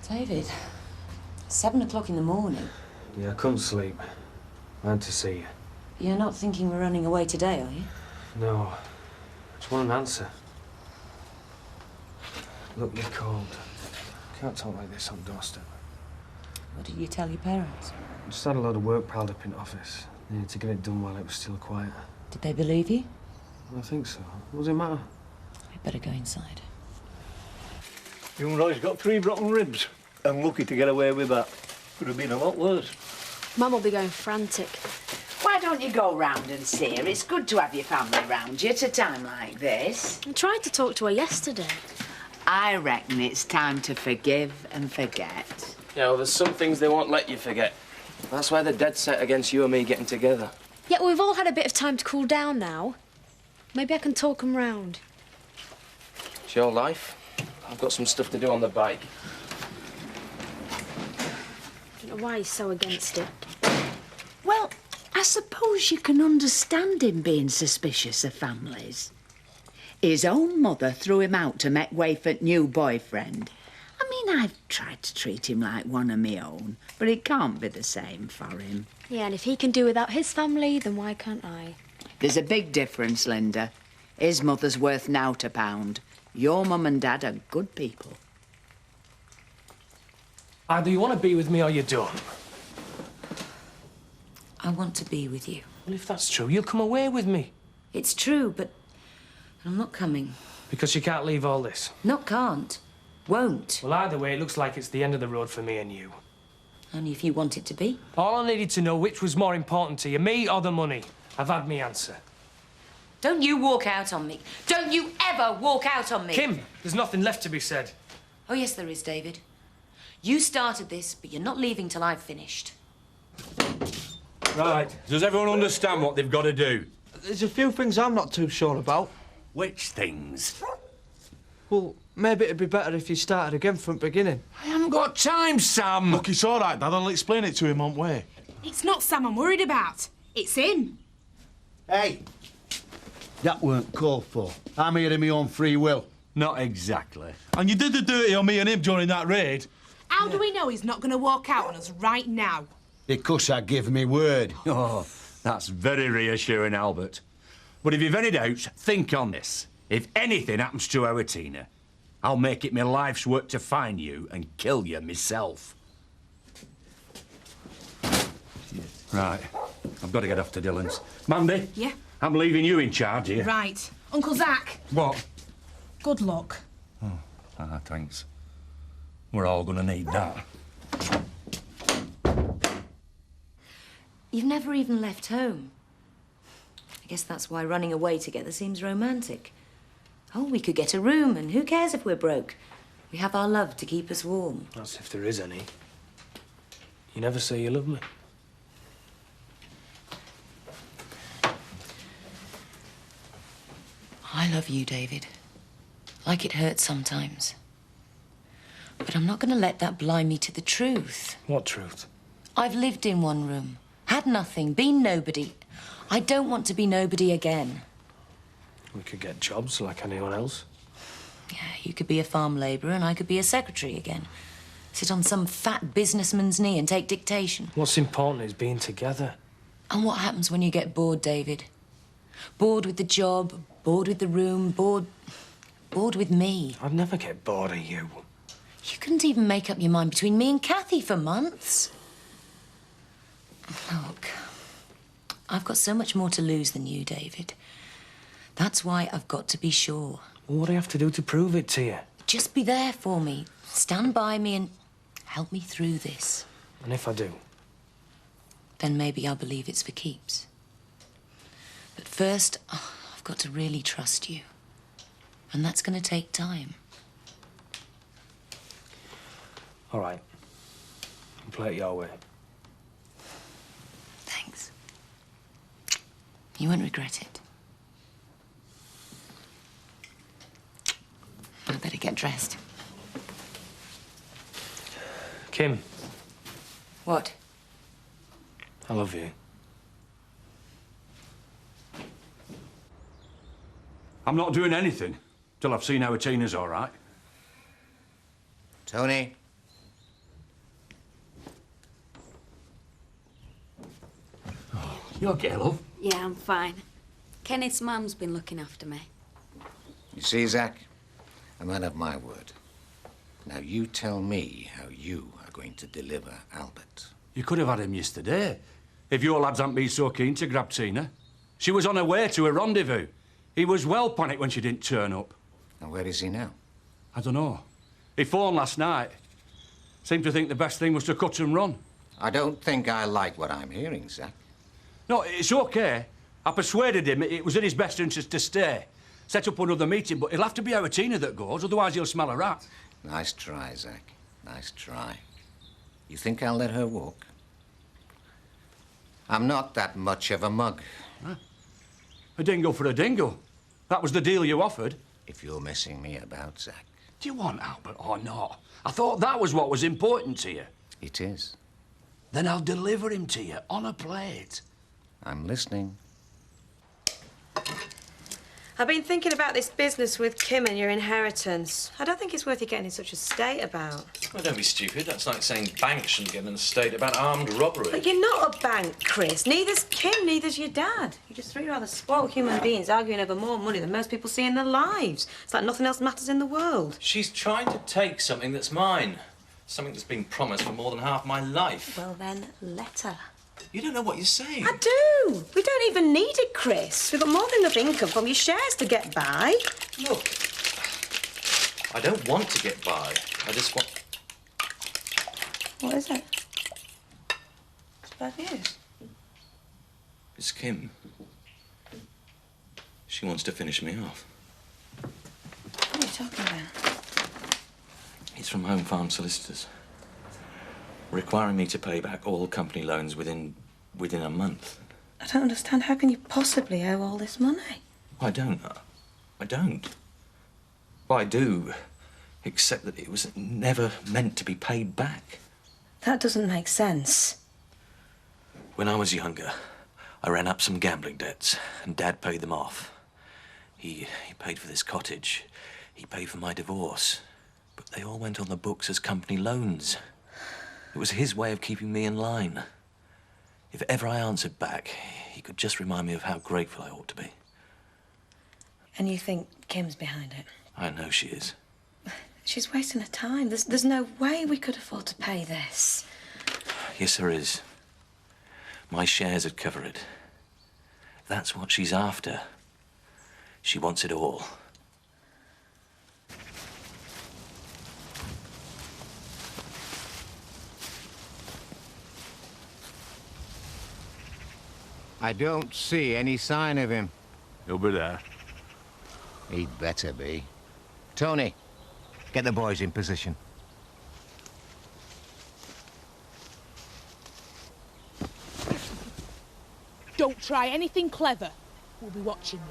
David, 7 o'clock in the morning. Yeah, I couldn't sleep. I had to see you. You're not thinking we're running away today, are you? No. I just want an answer. Look, you're cold. Can't talk like this on doorstep. What did you tell your parents? I just had a load of work piled up in the office. Needed to get it done while it was still quiet. Did they believe you? I think so. What does it matter? We'd better go inside. Young Roy's got 3 broken ribs. I'm lucky to get away with that. Could have been a lot worse. Mum will be going frantic. Why don't you go round and see her? It's good to have your family round you at a time like this. I tried to talk to her yesterday. I reckon it's time to forgive and forget. Yeah, well, there's some things they won't let you forget. That's why they're dead set against you and me getting together. Yeah, well, we've all had a bit of time to cool down now. Maybe I can talk them round. It's your life. I've got some stuff to do on the bike. I don't know why he's so against it. Well, I suppose you can understand him being suspicious of families. His own mother threw him out to make way for new boyfriend. I mean, I've tried to treat him like one of my own, but it can't be the same for him. Yeah, and if he can do without his family, then why can't I? There's a big difference, Linda. His mother's worth nowt a pound. Your mum and dad are good people. Either you want to be with me or you don't. I want to be with you. Well, if that's true, you'll come away with me. It's true, but I'm not coming. Because you can't leave all this. Not can't. Won't. Well, either way, it looks like it's the end of the road for me and you. Only if you want it to be. All I needed to know which was more important to you, me or the money. I've had me answer. Don't you walk out on me. Don't you ever walk out on me. Kim, there's nothing left to be said. Oh, yes, there is, David. You started this, but you're not leaving till I've finished. Right. Does everyone understand what they've got to do? There's a few things I'm not too sure about. Which things? Well, maybe it'd be better if you started again from the beginning. I haven't got time, Sam. Look, it's all right, Dad. I'll explain it to him, won't we? It's not Sam I'm worried about. It's him. Hey, that weren't called for. I'm here of my own free will. Not exactly. And you did the dirty on me and him during that raid. How do we know he's not going to walk out on us right now? Because I give me word. Oh, that's very reassuring, Albert. But if you've any doubts, think on this. If anything happens to our Tina, I'll make it my life's work to find you and kill you myself. Right. I've got to get off to Dylan's. Mandy? Yeah? I'm leaving you in charge here. Right. Uncle Zach. What? Good luck. Oh, thanks. We're all going to need that. You've never even left home. I guess that's why running away together seems romantic. Oh, we could get a room, and who cares if we're broke? We have our love to keep us warm. That's if there is any. You never say you love me. I love you, David. Like it hurts sometimes. But I'm not going to let that blind me to the truth. What truth? I've lived in one room, had nothing, been nobody. I don't want to be nobody again. We could get jobs like anyone else. Yeah, you could be a farm labourer and I could be a secretary again. Sit on some fat businessman's knee and take dictation. What's important is being together. And what happens when you get bored, David? Bored with the job, bored with the room, bored with me. I'd never get bored of you. You couldn't even make up your mind between me and Kathy for months. Look, I've got so much more to lose than you, David. That's why I've got to be sure. Well, what do I have to do to prove it to you? Just be there for me. Stand by me and help me through this. And if I do? Then maybe I'll believe it's for keeps. But first, I've got to really trust you. And that's going to take time. All right. I'll play it your way. Thanks. You won't regret it. I better get dressed. Kim. What? I love you. I'm not doing anything till I've seen how Tina's all right. Tony, You okay, love? Yeah, I'm fine. Kenneth's mum's been looking after me. You see, Zach, a man of my word. Now, you tell me how you are going to deliver Albert. You could have had him yesterday, if your lads hadn't been so keen to grab Tina. She was on her way to a rendezvous. He was well panicked when she didn't turn up. And where is he now? I don't know. He phoned last night. Seemed to think the best thing was to cut and run. I don't think I like what I'm hearing, Zach. No, it's okay. I persuaded him it was in his best interest to stay. Set up another meeting, but it'll have to be our Tina that goes, otherwise he'll smell a rat. Nice try, Zach. Nice try. You think I'll let her walk? I'm not that much of a mug. Huh? A dingo for a dingo. That was the deal you offered. If you're messing me about, Zach. Do you want Albert or not? I thought that was what was important to you. It is. Then I'll deliver him to you on a plate. I'm listening. I've been thinking about this business with Kim and your inheritance. I don't think it's worth you getting in such a state about. Well, don't be stupid. That's like saying banks shouldn't get in a state about armed robbery. But you're not a bank, Chris. Neither's Kim, neither's your dad. You're just three rather spoiled human beings arguing over more money than most people see in their lives. It's like nothing else matters in the world. She's trying to take something that's mine. Something that's been promised for more than half my life. Well, then, let her. You don't know what you're saying. I do. We don't even need it, Chris. We've got more than enough income from your shares to get by. Look, I don't want to get by. I just want... What is it? It's bad news. It's Kim. She wants to finish me off. What are you talking about? It's from Home Farm Solicitors. Requiring me to pay back all company loans within a month. I don't understand. How can you possibly owe all this money? I don't. I don't. Well, I do, except that it was never meant to be paid back. That doesn't make sense. When I was younger, I ran up some gambling debts, and Dad paid them off. He paid for this cottage. He paid for my divorce. But they all went on the books as company loans. It was his way of keeping me in line. If ever I answered back, he could just remind me of how grateful I ought to be. And you think Kim's behind it? I know she is. She's wasting her time. There's no way we could afford to pay this. Yes, there is. My shares would cover it. That's what she's after. She wants it all. I don't see any sign of him. He'll be there. He'd better be. Tony, get the boys in position. Don't try anything clever. We'll be watching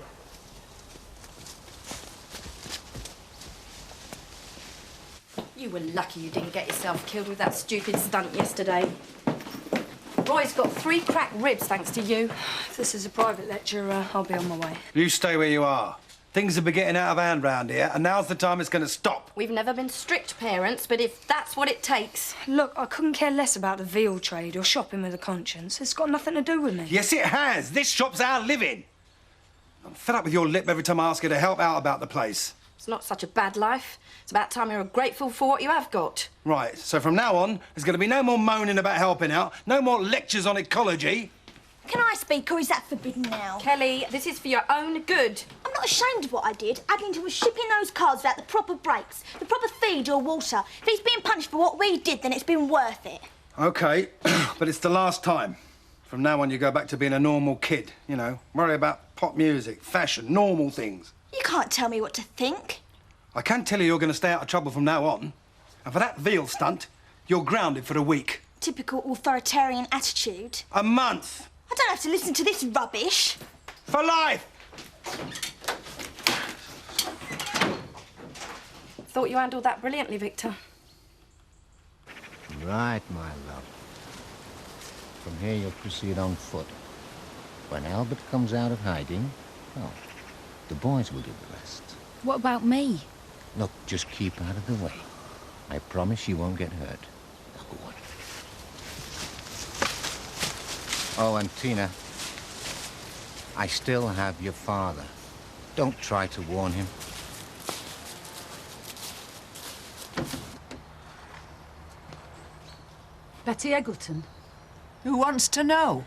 you. You were lucky you didn't get yourself killed with that stupid stunt yesterday. Roy's got 3 cracked ribs thanks to you. If this is a private lecture, I'll be on my way. You stay where you are. Things are getting out of hand round here, and now's the time it's going to stop. We've never been strict parents, but if that's what it takes... Look, I couldn't care less about the veal trade or shopping with a conscience. It's got nothing to do with me. Yes, it has. This shop's our living. I'm fed up with your lip every time I ask you to help out about the place. It's not such a bad life. It's about time you're grateful for what you have got. Right, so from now on, there's going to be no more moaning about helping out, no more lectures on ecology. Can I speak, or is that forbidden now? Kelly, this is for your own good. I'm not ashamed of what I did. Addington was shipping those cars without the proper brakes, the proper feed or water. If he's being punished for what we did, then it's been worth it. OK, but it's the last time. From now on, you go back to being a normal kid, you know. Worry about pop music, fashion, normal things. You can't tell me what to think. I can tell you you're going to stay out of trouble from now on. And for that veal stunt, you're grounded for a week. Typical authoritarian attitude. A month. I don't have to listen to this rubbish. For life! Thought you handled that brilliantly, Victor. Right, my love. From here, you'll proceed on foot. When Albert comes out of hiding, well, the boys will do the rest. What about me? Look, just keep out of the way. I promise you won't get hurt. Now go on. Oh, and Tina, I still have your father. Don't try to warn him. Betty Eggleton. Who wants to know?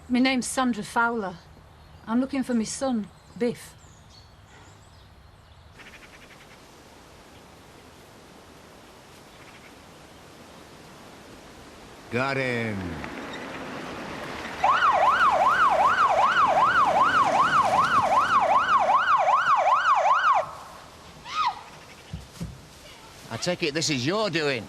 My name's Sandra Fowler. I'm looking for my son, Biff. Got him. I take it this is your doing.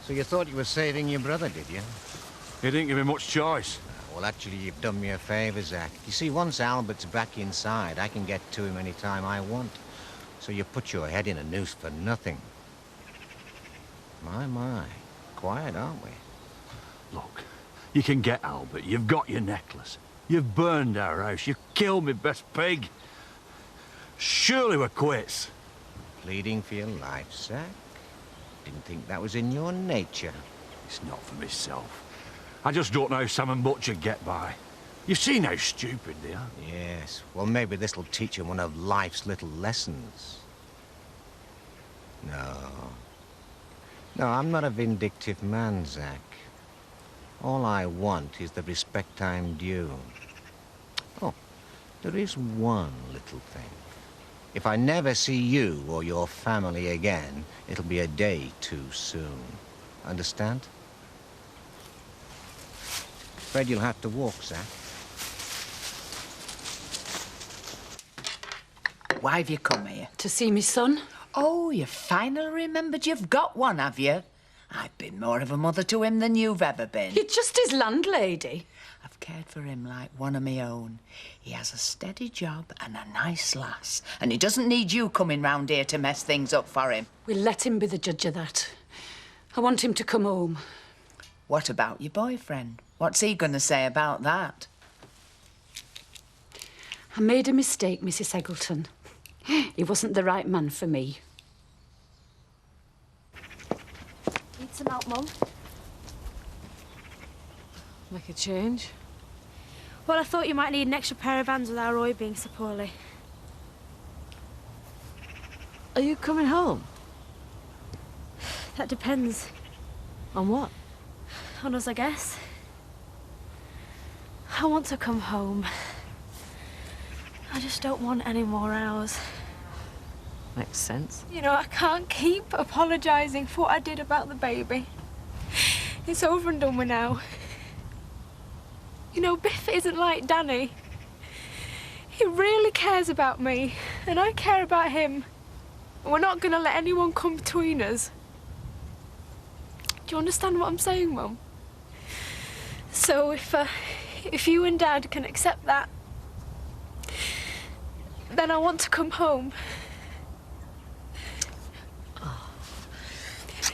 So you thought you were saving your brother, did you? He didn't give me much choice. Well, actually, you've done me a favour, Zach. You see, once Albert's back inside, I can get to him any time I want. So you put your head in a noose for nothing. My. Quiet, aren't we? Look, you can get Albert. You've got your necklace. You've burned our house. You've killed me best pig. Surely we're quits. Pleading for your life, Zach? Didn't think that was in your nature. It's not for myself. I just don't know how Sam and Butch would get by. You've seen how stupid they are. Yes. Well, maybe this'll teach him one of life's little lessons. No, I'm not a vindictive man, Zach. All I want is the respect I'm due. Oh, there is one little thing. If I never see you or your family again, it'll be a day too soon. Understand? Afraid you'll have to walk, Zach. Why have you come here? To see me son. Oh, you finally remembered you've got one, have you? I've been more of a mother to him than you've ever been. You're just his landlady. I've cared for him like one of my own. He has a steady job and a nice lass, and he doesn't need you coming round here to mess things up for him. We'll let him be the judge of that. I want him to come home. What about your boyfriend? What's he going to say about that? I made a mistake, Mrs. Eggleton. He wasn't the right man for me. Need some help, Mum? Make a change? Well, I thought you might need an extra pair of hands without Roy being so poorly. Are you coming home? That depends. On what? On us, I guess. I want to come home. I just don't want any more hours. Makes sense. You know, I can't keep apologising for what I did about the baby. It's over and done with now. You know, Biff isn't like Danny. He really cares about me, and I care about him. We're not going to let anyone come between us. Do you understand what I'm saying, Mum? So if you and Dad can accept that, then I want to come home.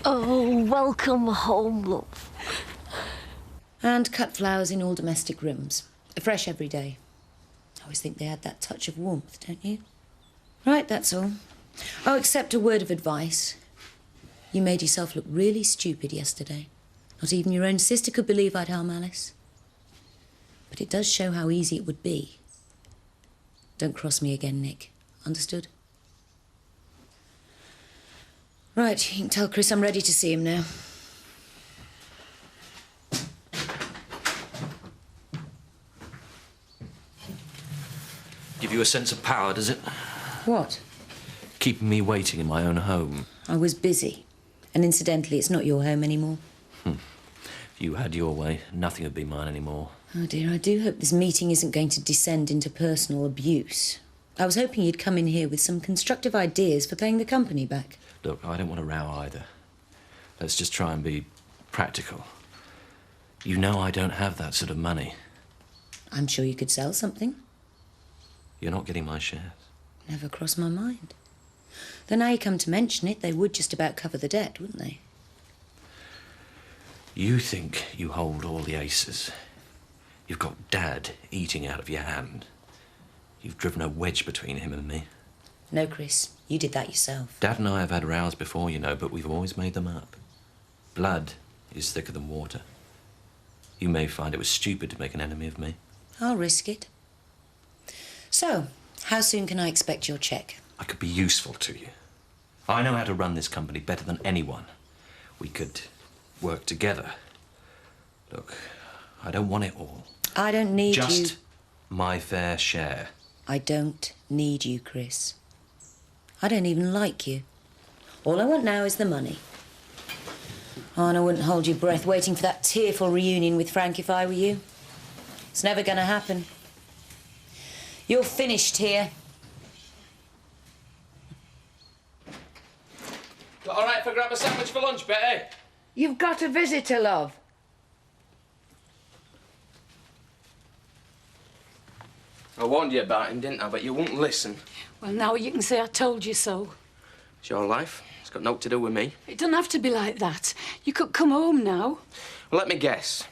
Oh, welcome home, love. And cut flowers in all domestic rooms. Fresh every day. I always think they add that touch of warmth, don't you? Right, that's all. Oh, except a word of advice. You made yourself look really stupid yesterday. Not even your own sister could believe I'd harm Alice. But it does show how easy it would be. Don't cross me again, Nick. Understood? Right, you can tell Chris I'm ready to see him now. Give you a sense of power, does it? What? Keeping me waiting in my own home. I was busy. And incidentally, it's not your home anymore. If you had your way, nothing would be mine anymore. Oh, dear, I do hope this meeting isn't going to descend into personal abuse. I was hoping you'd come in here with some constructive ideas for paying the company back. Look, I don't want to row either. Let's just try and be practical. You know I don't have that sort of money. I'm sure you could sell something. You're not getting my shares. Never crossed my mind. Then now you come to mention it, they would just about cover the debt, wouldn't they? You think you hold all the aces. You've got Dad eating out of your hand. You've driven a wedge between him and me. No, Chris, you did that yourself. Dad and I have had rows before, you know, but we've always made them up. Blood is thicker than water. You may find it was stupid to make an enemy of me. I'll risk it. So, how soon can I expect your cheque? I could be useful to you. I know how to run this company better than anyone. We could work together. Look, I don't want it all. I don't need you. Just my fair share. I don't need you, Chris. I don't even like you. All I want now is the money. Oh, and I wouldn't hold your breath waiting for that tearful reunion with Frank if I were you. It's never going to happen. You're finished here. All right if I grab a sandwich for lunch, Betty? You've got a visitor, love. I warned you about him, didn't I? But you won't listen. Well, now you can say I told you so. It's your life. It's got naught to do with me. It doesn't have to be like that. You could come home now. Well, let me guess.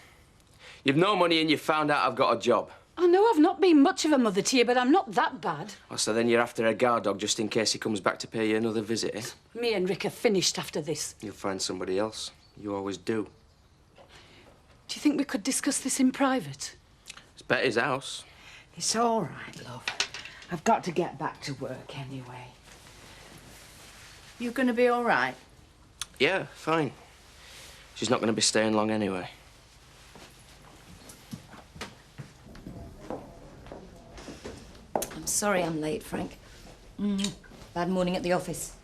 You've no money and you found out I've got a job. I know I've not been much of a mother to you, but I'm not that bad. Oh, so then you're after a guard dog just in case he comes back to pay you another visit, eh? Me and Rick are finished after this. You'll find somebody else. You always do. Do you think we could discuss this in private? It's Betty's house. It's all right, love. I've got to get back to work anyway. You gonna be all right? Yeah, fine. She's not going to be staying long anyway. I'm sorry I'm late, Frank. Bad morning at the office.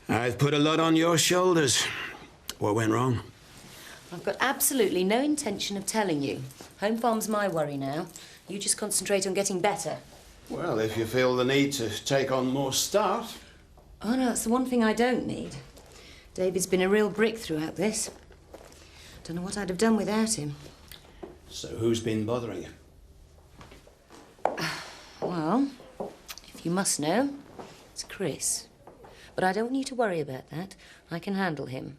I've put a lot on your shoulders. What went wrong? I've got absolutely no intention of telling you. Home farm's my worry now. You just concentrate on getting better. Well, if you feel the need to take on more staff. Oh, no, that's the one thing I don't need. David's been a real brick throughout this. Don't know what I'd have done without him. So who's been bothering you? Well, if you must know, it's Chris. But I don't want you to worry about that. I can handle him.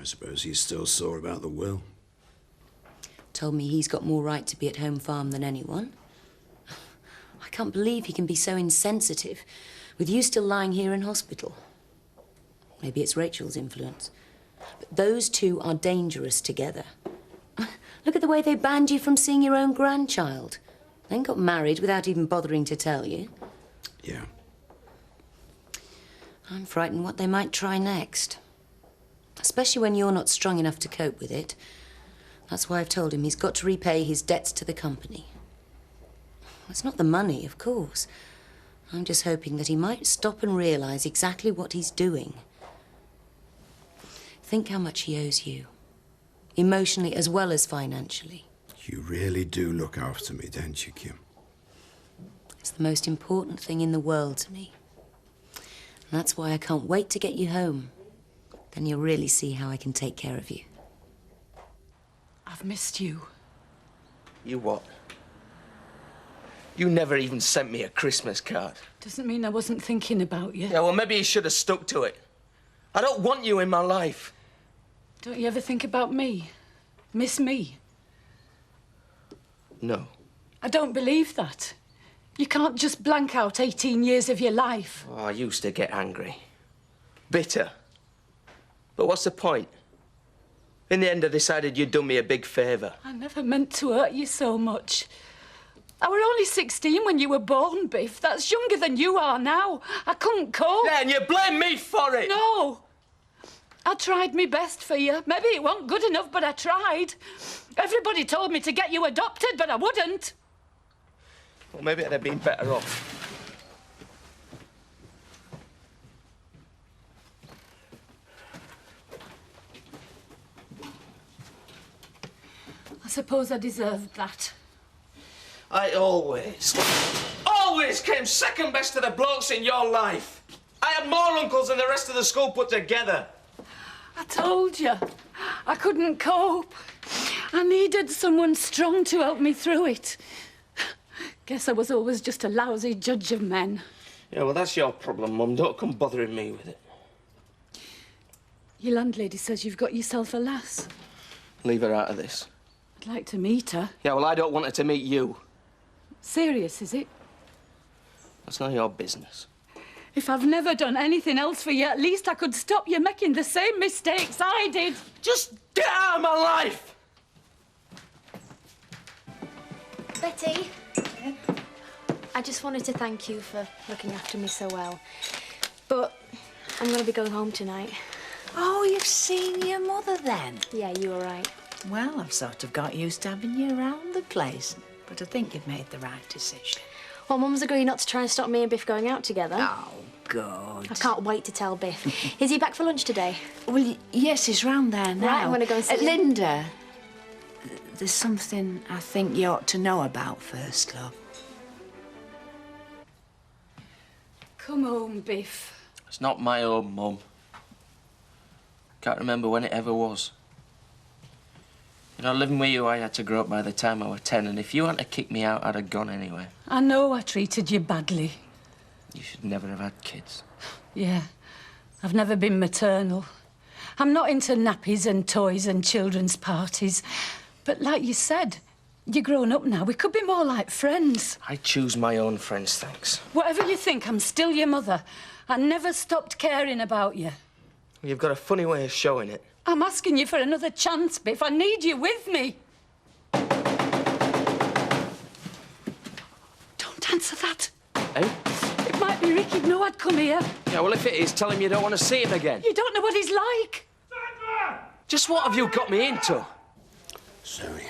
I suppose he's still sore about the will. Told me he's got more right to be at home farm than anyone. I can't believe he can be so insensitive, with you still lying here in hospital. Maybe it's Rachel's influence. But those two are dangerous together. Look at the way they banned you from seeing your own grandchild. Then got married without even bothering to tell you. Yeah. I'm frightened what they might try next. Especially when you're not strong enough to cope with it. That's why I've told him he's got to repay his debts to the company. It's not the money, of course. I'm just hoping that he might stop and realise exactly what he's doing. Think how much he owes you. Emotionally as well as financially. You really do look after me, don't you, Kim? It's the most important thing in the world to me. And that's why I can't wait to get you home. Then you'll really see how I can take care of you. I've missed you. You what? You never even sent me a Christmas card. Doesn't mean I wasn't thinking about you. Yeah, well, maybe you should have stuck to it. I don't want you in my life. Don't you ever think about me? Miss me? No. I don't believe that. You can't just blank out 18 years of your life. Oh, I used to get angry. Bitter. But what's the point? In the end, I decided you'd done me a big favour. I never meant to hurt you so much. I were only 16 when you were born, Biff. That's younger than you are now. I couldn't cope. Yeah, and you blame me for it. No. I tried my best for you. Maybe it wasn't good enough, but I tried. Everybody told me to get you adopted, but I wouldn't. Well, maybe I'd have been better off. I suppose I deserved that. I always came second best to the blokes in your life. I had more uncles than the rest of the school put together. I told you. I couldn't cope. I needed someone strong to help me through it. Guess I was always just a lousy judge of men. Yeah, well, that's your problem, Mum. Don't come bothering me with it. Your landlady says you've got yourself a lass. Leave her out of this. I'd like to meet her. Yeah, well, I don't want her to meet you. Serious, is it? That's none of your business. If I've never done anything else for you, at least I could stop you making the same mistakes I did. Just get out of my life! Betty, I just wanted to thank you for looking after me so well. But I'm going to be going home tonight. Oh, you've seen your mother then? Yeah, you were right. Well, I've sort of got used to having you around the place, but I think you've made the right decision. Well, Mum's agreed not to try and stop me and Biff going out together. Oh, good. I can't wait to tell Biff. Is he back for lunch today? Well, yes, he's round there now. Right, I'm going to go and see him. Linda, there's something I think you ought to know about first, love. Come home, Biff. It's not my home, Mum. Can't remember when it ever was. You know, living with you, I had to grow up by the time I was 10, and if you hadn't kicked me out, I'd have gone anyway. I know I treated you badly. You should never have had kids. Yeah, I've never been maternal. I'm not into nappies and toys and children's parties. But like you said, you're grown up now. We could be more like friends. I choose my own friends, thanks. Whatever you think, I'm still your mother. I never stopped caring about you. You've got a funny way of showing it. I'm asking you for another chance, Biff. I need you with me. Don't answer that. Eh? It might be Ricky. No, I'd come here. Yeah, well, if it is, tell him you don't want to see him again. You don't know what he's like. Just what have you got me into? Zoe,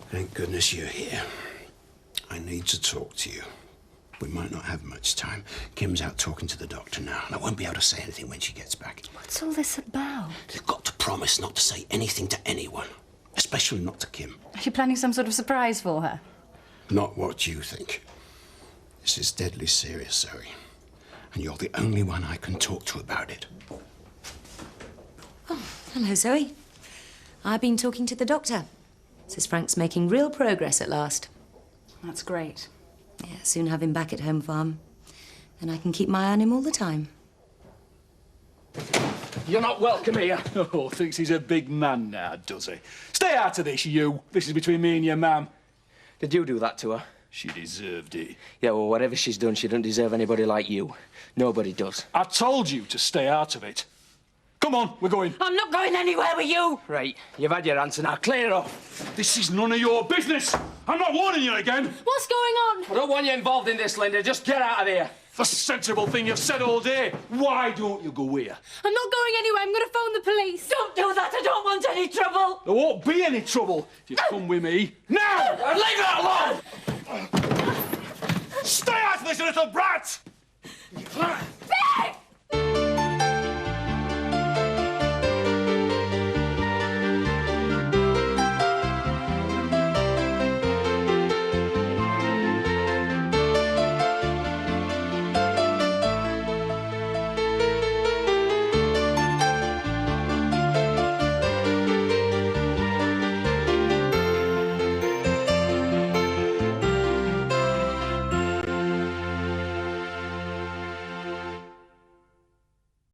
thank goodness you're here. I need to talk to you. We might not have much time. Kim's out talking to the doctor now, and I won't be able to say anything when she gets back. What's all this about? You've got to promise not to say anything to anyone, especially not to Kim. Are you planning some sort of surprise for her? Not what you think. This is deadly serious, Zoe. And you're the only one I can talk to about it. Oh, hello, Zoe. I've been talking to the doctor. Says Frank's making real progress at last. That's great. Yeah, soon have him back at home farm. And I can keep my eye on him all the time. You're not welcome here. Oh, thinks he's a big man now, does he? Stay out of this, you. This is between me and your mam. Did you do that to her? She deserved it. Yeah, well, whatever she's done, she doesn't deserve anybody like you. Nobody does. I told you to stay out of it. Come on, we're going. I'm not going anywhere with you. Right, you've had your answer now. Clear off. This is none of your business. I'm not warning you again. What's going on? I don't want you involved in this, Linda. Just get out of here. The sensible thing you've said all day. Why don't you go here? I'm not going anywhere. I'm going to phone the police. Don't do that. I don't want any trouble. There won't be any trouble if you come with me. Now! Leave it alone! Stay out of this, little brat! Biff!